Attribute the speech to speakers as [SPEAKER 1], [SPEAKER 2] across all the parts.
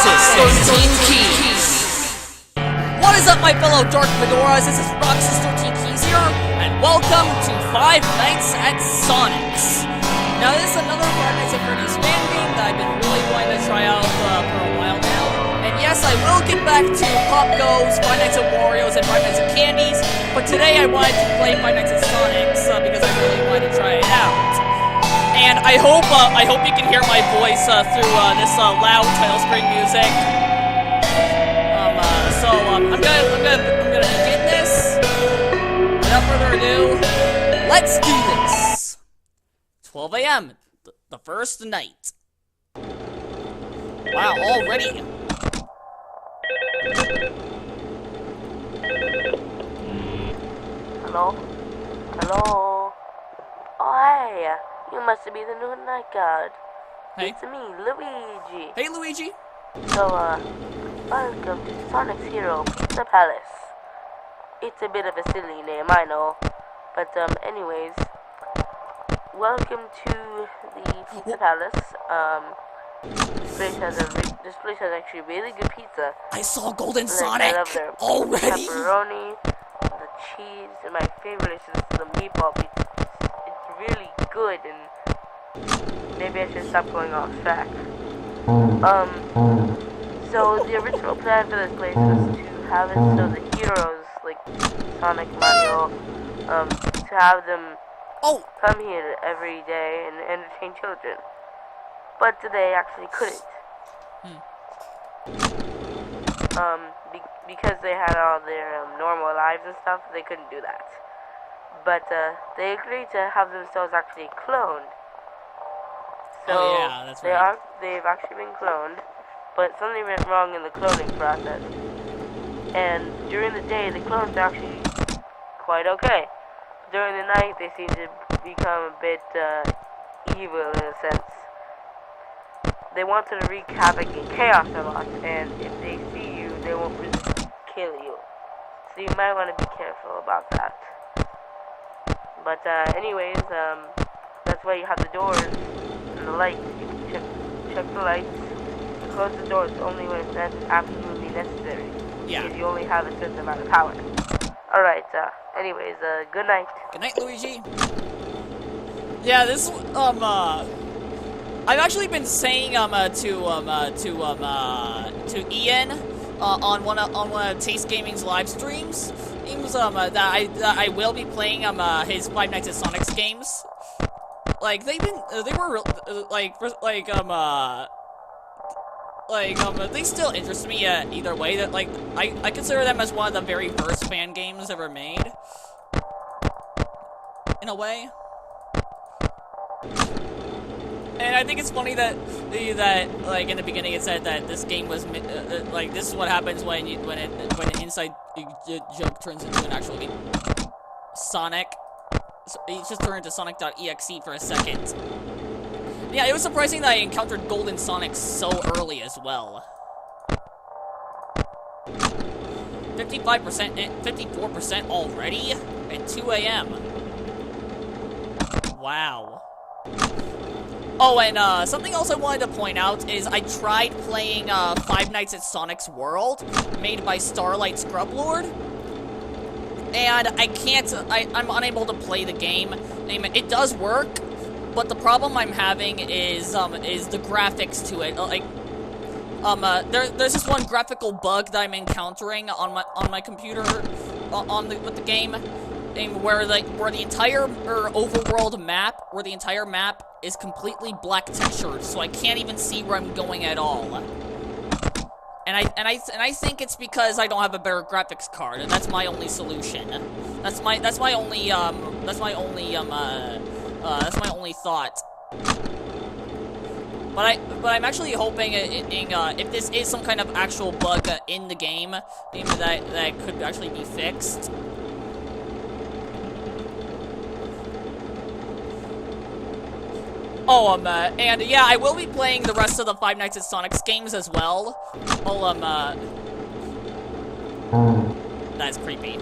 [SPEAKER 1] Roxas 13 Keys. What is up, my fellow Dark Fedoras? This is Roxas 13 Keys here, and welcome to Five Nights at Sonic's. Now, this is another Five Nights at Freddy's fan game that I've been really wanting to try out for a while now. And yes, I will get back to Pop Go's, Five Nights at Wario's, and Five Nights at Candy's, but today I wanted to play Five Nights at Sonic's because I really wanted to try it out. And I hope you can hear my voice through this loud title screen music. I'm gonna begin this. Without further ado, let's do this. 12 a.m. The first night. Wow, already.
[SPEAKER 2] Hello? Hello? Oh, hey. You must be the new night guard.
[SPEAKER 1] Hey.
[SPEAKER 2] It's me, Luigi.
[SPEAKER 1] Hey, Luigi.
[SPEAKER 2] So, welcome to Sonic's Hero Pizza Palace. It's a bit of a silly name, I know. But, anyways, welcome to the Pizza Palace. This place has actually really good pizza.
[SPEAKER 1] I saw Golden
[SPEAKER 2] Like,
[SPEAKER 1] Sonic
[SPEAKER 2] I love their
[SPEAKER 1] already.
[SPEAKER 2] pepperoni, the cheese, and my favorite is the meatball pizza. It's really good, and maybe I should stop going off track. So the original plan for this place was to have it so the heroes, like Sonic, Mario, to have them come here every day and entertain children. But they actually couldn't. Because they had all their normal lives and stuff, they couldn't do that. But they agreed to have themselves actually cloned. So
[SPEAKER 1] yeah, that's right.
[SPEAKER 2] They've actually been cloned, but something went wrong in the cloning process. And during the day, the clones are actually quite okay. During the night, they seem to become a bit evil in a sense. They want to wreak havoc and chaos a lot, and if they see you, they won't really kill you. So you might want to be careful about that. But anyways, that's why you have the doors and the lights. You check the lights, close the doors only when it's absolutely necessary.
[SPEAKER 1] Yeah.
[SPEAKER 2] Because you only have a certain amount of power. Alright, anyways, good night.
[SPEAKER 1] Good night, Luigi. Yeah, this, I've actually been saying, to Ian, on one of Taste Gaming's live streams, that I will be playing, his Five Nights at Sonic's games. Like, they still interest me, either way. That, like, I consider them as one of the very first fan games ever made. In a way. And I think it's funny that like in the beginning it said that this game was like this is what happens when an inside joke turns into an actual game. Sonic. So it just turned into Sonic.exe for a second. Yeah, it was surprising that I encountered Golden Sonic so early as well. 55%, 54% already at 2 a.m. Wow. Oh, and something else I wanted to point out is I tried playing Five Nights at Sonic's World, made by Starlight Scrublord, and I'm unable to play the game. It does work, but the problem I'm having is the graphics to it. Like, there's this one graphical bug that I'm encountering on my computer with the game. Where the entire overworld map, where the entire map is completely black textured, so I can't even see where I'm going at all. And I think it's because I don't have a better graphics card, and that's my only solution. That's my only thought. But I'm actually hoping if this is some kind of actual bug in the game, that could actually be fixed. Oh, and yeah, I will be playing the rest of the Five Nights at Sonic's games as well. That's creepy.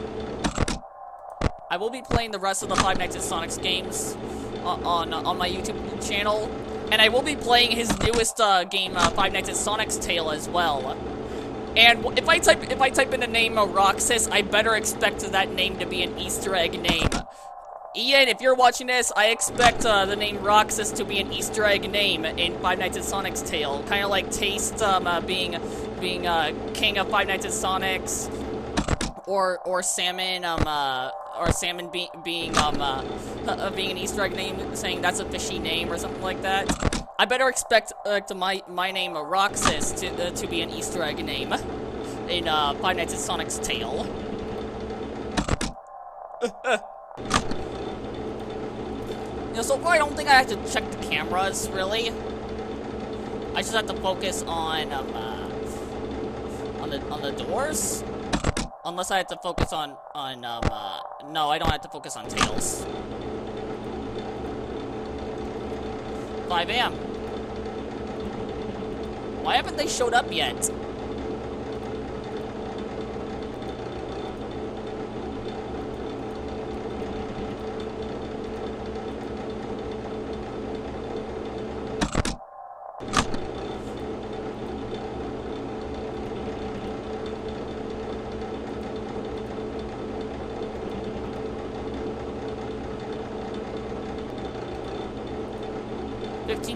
[SPEAKER 1] I will be playing the rest of the Five Nights at Sonic's games, on my YouTube channel, and I will be playing his newest game, Five Nights at Sonic's Tale as well. And if I type in the name Roxas, I better expect that name to be an Easter egg name. Ian, if you're watching this, I expect the name Roxas to be an Easter egg name in Five Nights at Sonic's Tale, kind of like Taste being king of Five Nights at Sonic's, or Salmon being an Easter egg name, saying that's a fishy name or something like that. I better expect my name Roxas to be an Easter egg name in Five Nights at Sonic's Tale. You know, so far I don't think I have to check the cameras, really. I just have to focus on the doors. Unless I have to focus on no, I don't have to focus on Tails. 5 AM. Why haven't they showed up yet?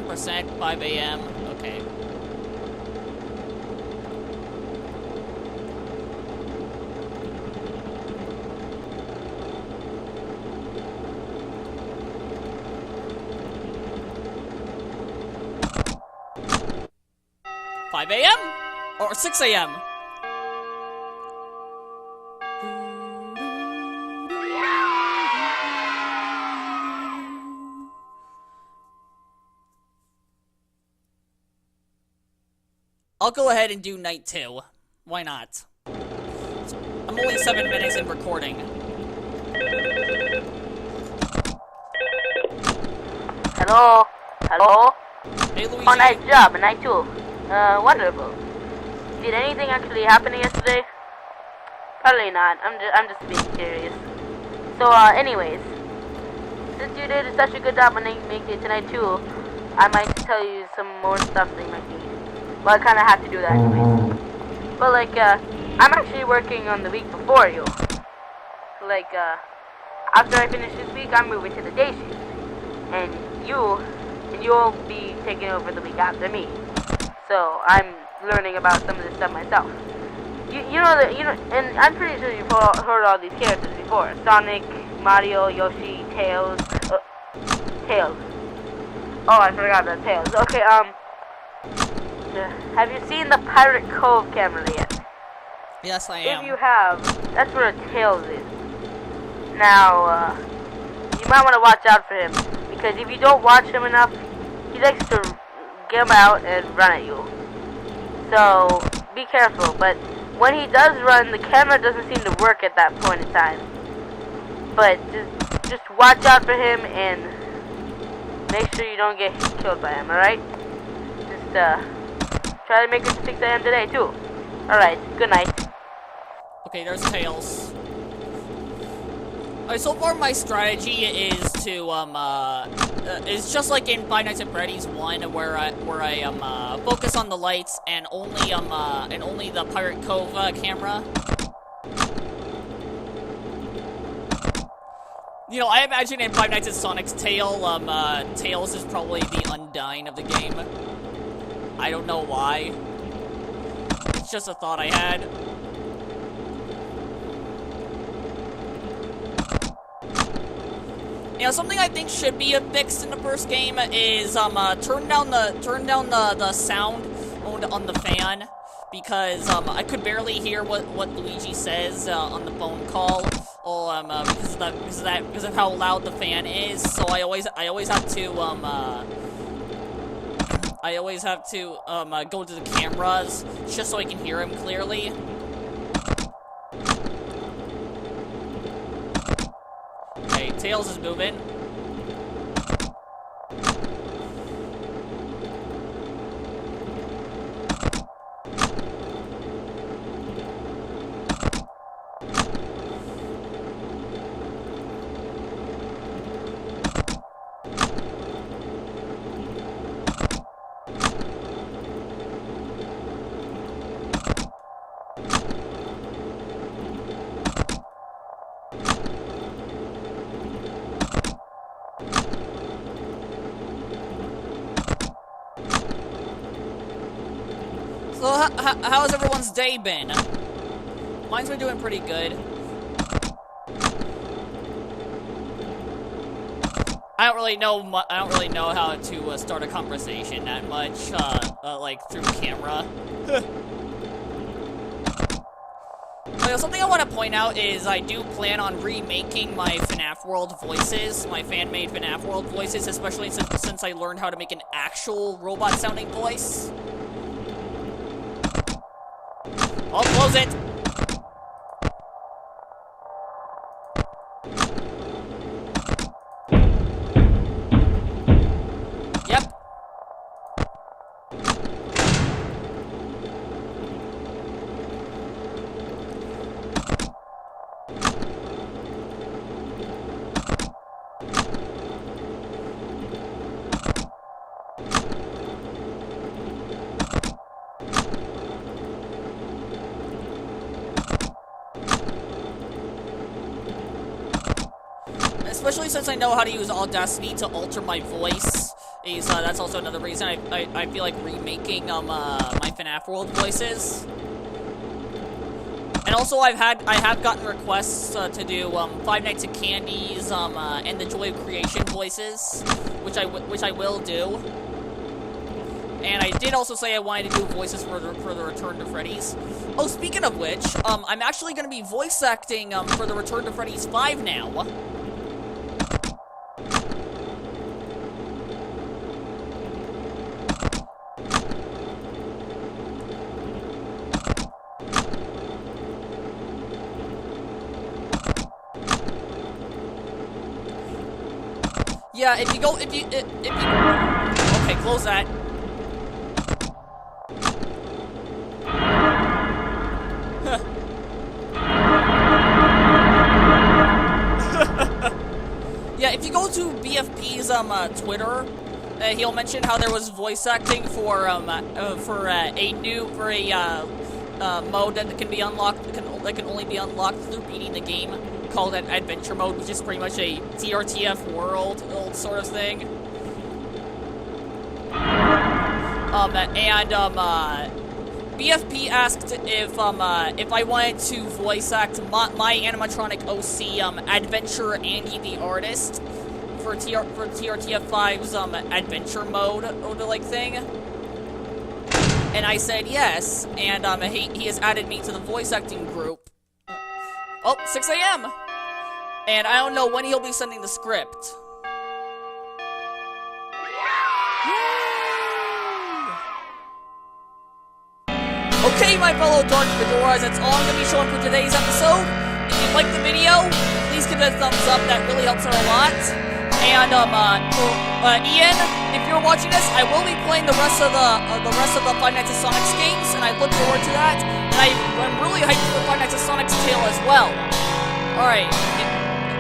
[SPEAKER 1] %, 5 AM, okay. $5 AM? Or 6 AM? I'll go ahead and do night 2. Why not? I'm only 7 minutes in recording.
[SPEAKER 2] Hello? Hello?
[SPEAKER 1] Hey, Luigi.
[SPEAKER 2] Oh, nice job, night 2. Wonderful. Did anything actually happen yesterday? Probably not. I'm just being curious. So, anyways, since you did such a good job on making it tonight too, I might tell you some more stuff that you might need. Well, I kind of have to do that anyways. But like, I'm actually working on the week before you. Like, after I finish this week, I'm moving to the day shift, and you'll be taking over the week after me. So I'm learning about some of this stuff myself. You know, and I'm pretty sure you've heard all these characters before: Sonic, Mario, Yoshi, Tails. Tails. Oh, I forgot about Tails. Okay, have you seen the Pirate Cove camera yet?
[SPEAKER 1] Yes, I am.
[SPEAKER 2] If you have, that's where Tails is. Now, you might want to watch out for him, because if you don't watch him enough, he likes to come out and run at you. So, be careful, but when he does run, the camera doesn't seem to work at that point in time. But just watch out for him and make sure you don't get killed by him, alright? Just, try to make it to 6 AM today, too. Alright, good night.
[SPEAKER 1] Okay, there's Tails. Alright, so far my strategy is to, it's just like in Five Nights at Freddy's 1, where I focus on the lights and only the Pirate Cove, camera. You know, I imagine in Five Nights at Sonic's Tale, Tails is probably the Undyne of the game. I don't know why. It's just a thought I had. You know, something I think should be fixed in the first game is turn down the sound on the fan, because I could barely hear what Luigi says on the phone call, because of how loud the fan is. So I always have to go to the cameras just so I can hear him clearly. Okay, Tails is moving. So, how's everyone's day been? Mine's been doing pretty good. I don't really know how to start a conversation that much, like, through camera. Something I want to point out is I do plan on remaking my FNaF World voices, my fan-made FNaF World voices, especially since I learned how to make an actual robot-sounding voice. I'll close it! Yep. Especially since I know how to use Audacity to alter my voice. That's also another reason I feel like remaking my FNaF World voices. And also I have gotten requests to do Five Nights at Candy's and the Joy of Creation voices, which I will do. And I did also say I wanted to do voices for the Return to Freddy's. Oh, speaking of which, I'm actually going to be voice acting for the Return to Freddy's 5 now. Yeah, if you okay, close that. Yeah, if you go to BFP's Twitter, he'll mention how there was voice acting for a mode that can be unlocked, that can only be unlocked through beating the game, called an adventure mode, which is pretty much a TRTF world sort of thing. BFP asked if I wanted to voice act my animatronic OC, Adventure Andy the Artist, for TRTF 5's adventure mode like thing. And I said yes, and he has added me to the voice acting group. Oh, 6 a.m. And I don't know when he'll be sending the script. Okay, my fellow Dark Fedoras, that's all I'm going to be showing for today's episode. If you liked the video, please give it a thumbs up. That really helps out a lot. And Ian, if you're watching this, I will be playing the rest of the Five Nights at Sonic's games, and I look forward to that. And I'm really hyped for Five Nights at Sonic's Tale as well. All right,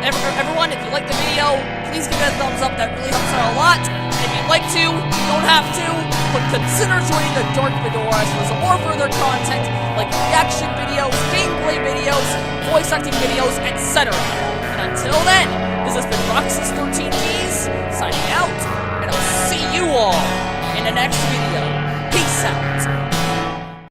[SPEAKER 1] everyone, if you like the video, please give it a thumbs up. That really helps out a lot. And if you'd like to, you don't have to, but consider joining the Dark Fedoras for some more further content like reaction videos, gameplay videos, voice acting videos, etc. And until then, this has been Roxas13Ds signing out, and I'll see you all in the next video.